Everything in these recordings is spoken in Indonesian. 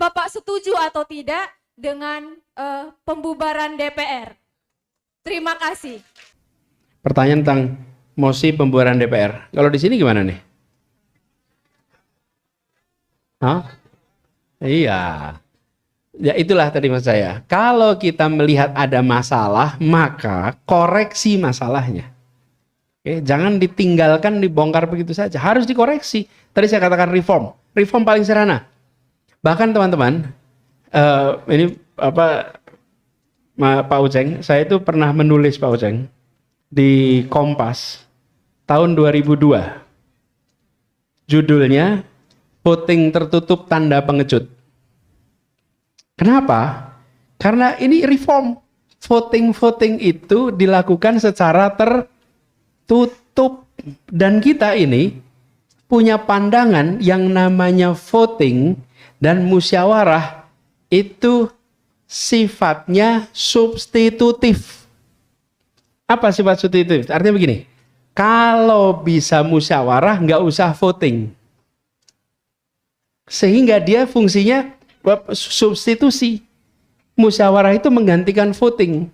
Bapak setuju atau tidak dengan pembubaran DPR? Terima kasih. Pertanyaan tentang mosi pembubaran DPR. Kalau di sini gimana nih? Hah? Iya. Ya itulah tadi maksud saya. Kalau kita melihat ada masalah, maka koreksi masalahnya. Oke, jangan ditinggalkan, dibongkar begitu saja. Harus dikoreksi. Tadi saya katakan reform. Reform paling sederhana. Bahkan teman-teman, ini Pak Uceng, saya itu pernah menulis Pak Uceng di Kompas tahun 2002. Judulnya voting tertutup tanda pengecut. Kenapa? Karena ini reform. Voting itu dilakukan secara tertutup. Dan kita ini punya pandangan yang namanya voting dan musyawarah itu sifatnya substitutif. Apa sifat substitutif? Artinya begini, kalau bisa musyawarah nggak usah voting. Sehingga dia fungsinya substitusi. Musyawarah itu menggantikan voting.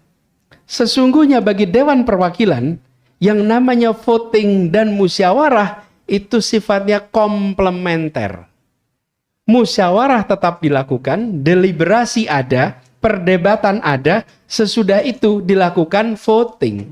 Sesungguhnya bagi Dewan Perwakilan, yang namanya voting dan musyawarah itu sifatnya komplementer. Musyawarah tetap dilakukan, deliberasi ada, perdebatan ada, sesudah itu dilakukan voting.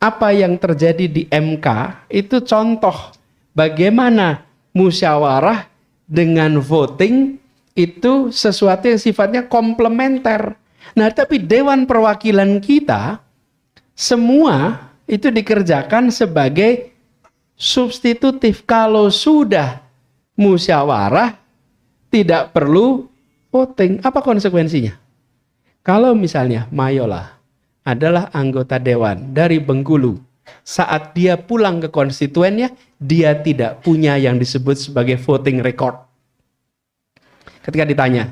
Apa yang terjadi di MK itu contoh bagaimana musyawarah dengan voting itu sesuatu yang sifatnya komplementer. Nah, tapi Dewan Perwakilan kita semua itu dikerjakan sebagai substitutif. Kalau sudah musyawarah tidak perlu voting. Apa konsekuensinya? Kalau misalnya Mayola adalah anggota dewan dari Bengkulu, saat dia pulang ke konstituennya, dia tidak punya yang disebut sebagai voting record. Ketika ditanya,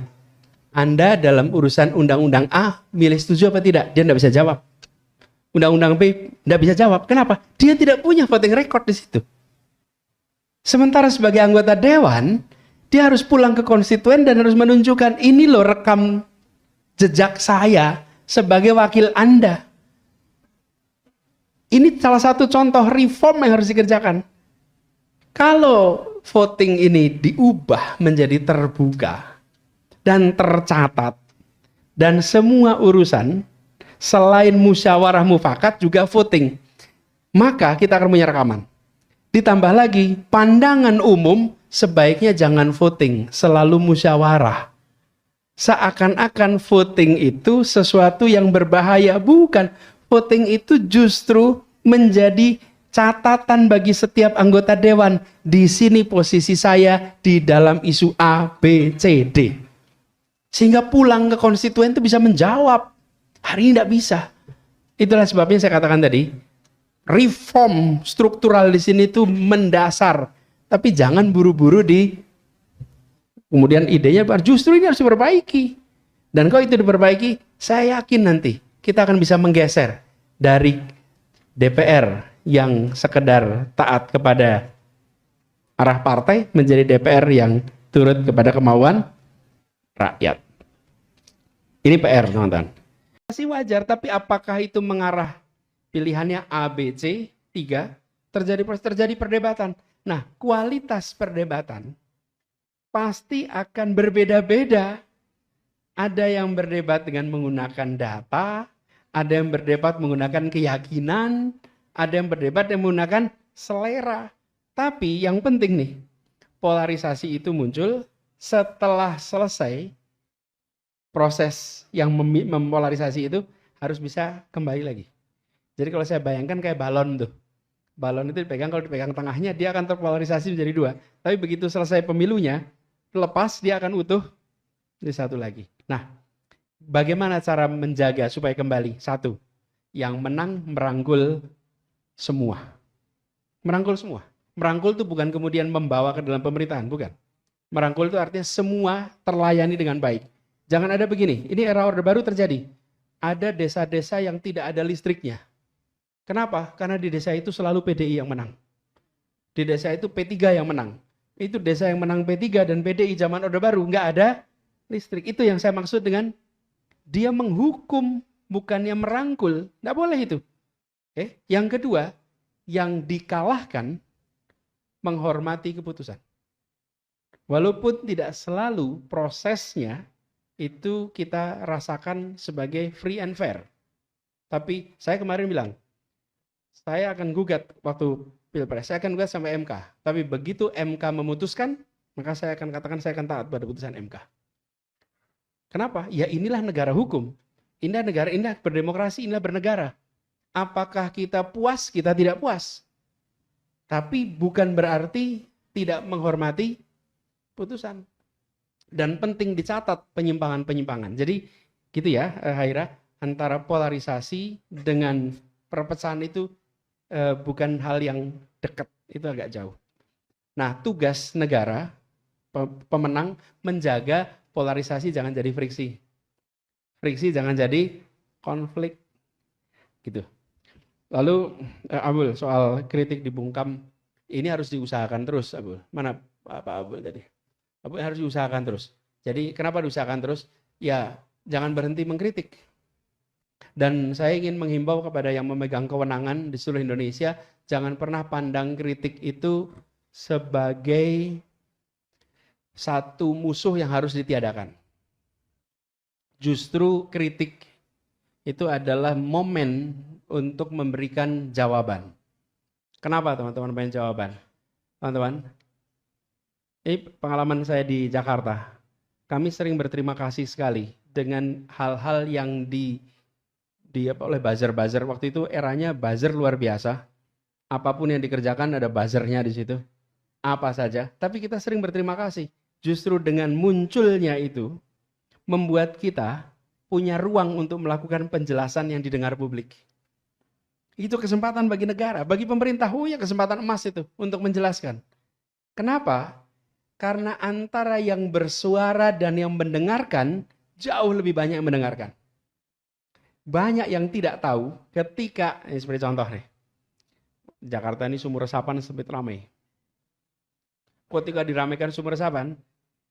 Anda dalam urusan undang-undang A milih setuju apa tidak? Dia tidak bisa jawab. Undang-undang B tidak bisa jawab. Kenapa? Dia tidak punya voting record di situ. Sementara sebagai anggota dewan, dia harus pulang ke konstituen dan harus menunjukkan, ini loh rekam jejak saya sebagai wakil Anda. Ini salah satu contoh reform yang harus dikerjakan. Kalau voting ini diubah menjadi terbuka dan tercatat, dan semua urusan selain musyawarah mufakat juga voting, maka kita akan punya rekaman. Ditambah lagi, pandangan umum sebaiknya jangan voting, selalu musyawarah. Seakan-akan voting itu sesuatu yang berbahaya. Bukan. Voting itu justru menjadi catatan bagi setiap anggota dewan. Di sini posisi saya di dalam isu A, B, C, D. Sehingga pulang ke konstituen itu bisa menjawab. Hari ini tidak bisa. Itulah sebabnya saya katakan tadi, reform struktural di sini itu mendasar. Tapi jangan buru-buru kemudian idenya justru ini harus diperbaiki. Dan kalau itu diperbaiki, saya yakin nanti kita akan bisa menggeser dari DPR yang sekedar taat kepada arah partai menjadi DPR yang turut kepada kemauan rakyat. Ini PR, teman-teman. Masih wajar, tapi apakah itu mengarah pilihannya A, B, C, 3? Terjadi perdebatan. Nah, kualitas perdebatan pasti akan berbeda-beda. Ada yang berdebat dengan menggunakan data, ada yang berdebat menggunakan keyakinan, ada yang berdebat yang menggunakan selera. Tapi yang penting nih, polarisasi itu muncul setelah selesai proses yang mempolarisasi itu harus bisa kembali lagi. Jadi kalau saya bayangkan kayak balon tuh. Balon itu dipegang, kalau dipegang tengahnya dia akan terpolarisasi menjadi 2. Tapi begitu selesai pemilunya, lepas dia akan utuh jadi satu lagi. Nah, bagaimana cara menjaga supaya kembali? 1, yang menang merangkul semua. Merangkul semua. Merangkul itu bukan kemudian membawa ke dalam pemerintahan, bukan. Merangkul itu artinya semua terlayani dengan baik. Jangan ada begini, ini era Orde Baru terjadi. Ada desa-desa yang tidak ada listriknya. Kenapa? Karena di desa itu selalu PDI yang menang. Di desa itu P3 yang menang. Itu desa yang menang P3 dan PDI zaman Orde Baru. Nggak ada listrik. Itu yang saya maksud dengan dia menghukum, bukannya merangkul. Nggak boleh itu. Oke. Yang kedua, yang dikalahkan menghormati keputusan. Walaupun tidak selalu prosesnya itu kita rasakan sebagai free and fair. Tapi saya kemarin bilang, saya akan gugat waktu Pilpres, saya akan gugat sampai MK. Tapi begitu MK memutuskan, maka saya akan katakan saya akan taat pada putusan MK. Kenapa? Ya inilah negara hukum. Inilah negara, inilah berdemokrasi, inilah bernegara. Apakah kita puas? Kita tidak puas. Tapi bukan berarti tidak menghormati putusan. Dan penting dicatat penyimpangan-penyimpangan. Jadi gitu ya, Haira, antara polarisasi dengan perpecahan itu bukan hal yang dekat, itu agak jauh. Nah, tugas negara, pemenang, menjaga polarisasi jangan jadi friksi. Friksi jangan jadi konflik. Gitu. Lalu, Abul, soal kritik dibungkam, ini harus diusahakan terus, Abul. Mana Pak Abul tadi? Abul harus diusahakan terus. Jadi, kenapa diusahakan terus? Ya, jangan berhenti mengkritik. Dan saya ingin menghimbau kepada yang memegang kewenangan di seluruh Indonesia, jangan pernah pandang kritik itu sebagai satu musuh yang harus ditiadakan. Justru kritik itu adalah momen untuk memberikan jawaban. Kenapa teman-teman pengen jawaban? Teman-teman, ini pengalaman saya di Jakarta. Kami sering berterima kasih sekali dengan hal-hal yang oleh buzzer-buzzer. Waktu itu eranya buzzer luar biasa. Apapun yang dikerjakan ada buzzernya di situ. Apa saja. Tapi kita sering berterima kasih. Justru dengan munculnya itu membuat kita punya ruang untuk melakukan penjelasan yang didengar publik. Itu kesempatan bagi negara, bagi pemerintah. Oh ya, kesempatan emas itu untuk menjelaskan. Kenapa? Karena antara yang bersuara dan yang mendengarkan jauh lebih banyak yang mendengarkan. Banyak yang tidak tahu ketika, ini seperti contoh nih, Jakarta ini sumur resapan sempit ramai. Ketika diramaikan sumur resapan,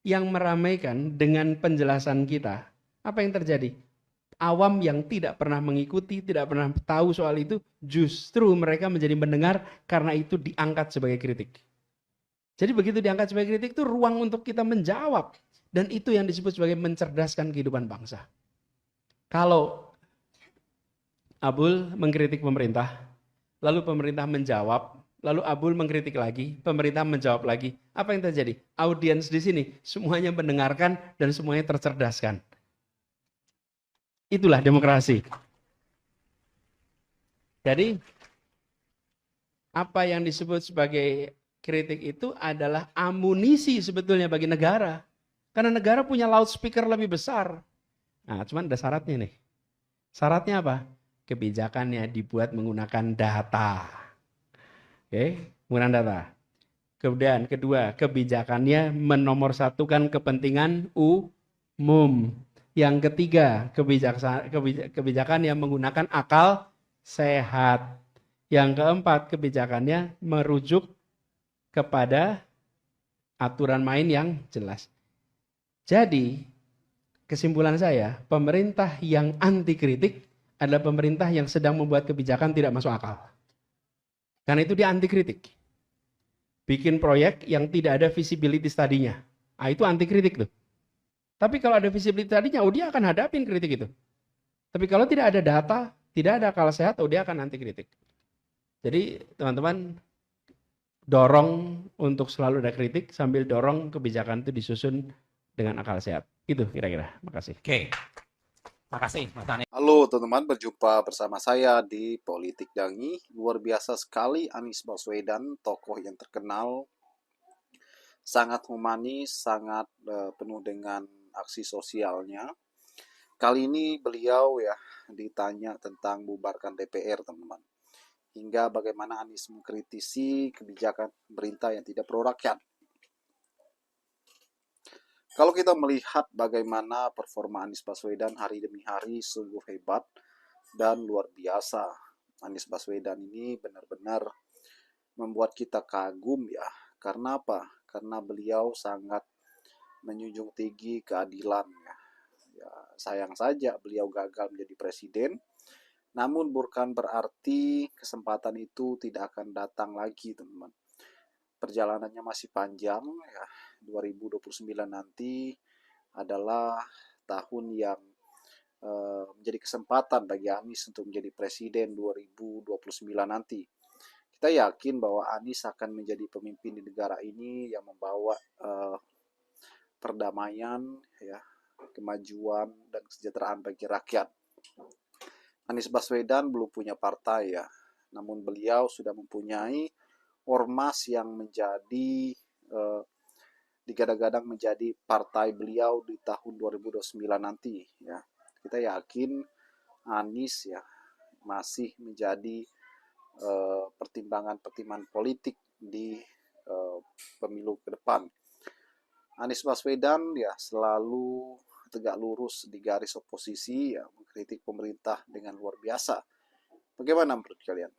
yang meramaikan dengan penjelasan kita, apa yang terjadi? Awam yang tidak pernah mengikuti, tidak pernah tahu soal itu, justru mereka menjadi mendengar karena itu diangkat sebagai kritik. Jadi begitu diangkat sebagai kritik itu ruang untuk kita menjawab. Dan itu yang disebut sebagai mencerdaskan kehidupan bangsa. Kalau Abul mengkritik pemerintah, lalu pemerintah menjawab, lalu Abul mengkritik lagi, pemerintah menjawab lagi. Apa yang terjadi? Audiens di sini semuanya mendengarkan dan semuanya tercerdaskan. Itulah demokrasi. Jadi apa yang disebut sebagai kritik itu adalah amunisi sebetulnya bagi negara. Karena negara punya loudspeaker lebih besar. Nah, cuman ada syaratnya nih. Syaratnya apa? Kebijakannya dibuat menggunakan data. Oke, menggunakan data. Kemudian kedua, kebijakannya menomorsatukan kepentingan umum. Yang ketiga, kebijakan yang menggunakan akal sehat. Yang keempat, kebijakannya merujuk kepada aturan main yang jelas. Jadi, kesimpulan saya, pemerintah yang anti kritik adalah pemerintah yang sedang membuat kebijakan tidak masuk akal. Karena itu dia anti kritik. Bikin proyek yang tidak ada visibility study-nya. Nah, itu anti kritik tuh. Tapi kalau ada visibility study-nya, dia akan hadapin kritik itu. Tapi kalau tidak ada data, tidak ada akal sehat, dia akan anti kritik. Jadi teman-teman dorong untuk selalu ada kritik sambil dorong kebijakan itu disusun dengan akal sehat. Itu kira-kira. Makasih. Oke. Makasih Mas Anies. Halo teman-teman, berjumpa bersama saya di Politik Dangi. Luar biasa sekali Anies Baswedan, tokoh yang terkenal, sangat humanis, sangat penuh dengan aksi sosialnya. Kali ini beliau ditanya tentang bubarkan DPR, teman-teman. Hingga bagaimana Anies mengkritisi kebijakan pemerintah yang tidak pro rakyat. Kalau kita melihat bagaimana performa Anies Baswedan hari demi hari sungguh hebat dan luar biasa. Anies Baswedan ini benar-benar membuat kita kagum ya. Karena apa? Karena beliau sangat menjunjung tinggi keadilan. Ya, sayang saja beliau gagal menjadi presiden. Namun bukan berarti kesempatan itu tidak akan datang lagi, teman-teman. Perjalanannya masih panjang ya. 2029 nanti adalah tahun yang menjadi kesempatan bagi Anies untuk menjadi presiden 2029 nanti. Kita yakin bahwa Anies akan menjadi pemimpin di negara ini yang membawa perdamaian, ya, kemajuan dan kesejahteraan bagi rakyat. Anies Baswedan belum punya partai ya, namun beliau sudah mempunyai ormas yang menjadi digadang-gadang menjadi partai beliau di tahun 2029 nanti ya. Kita yakin Anies ya masih menjadi pertimbangan-pertimbangan politik di pemilu ke depan. Anies Baswedan ya selalu tegak lurus di garis oposisi ya, mengkritik pemerintah dengan luar biasa. Bagaimana menurut kalian?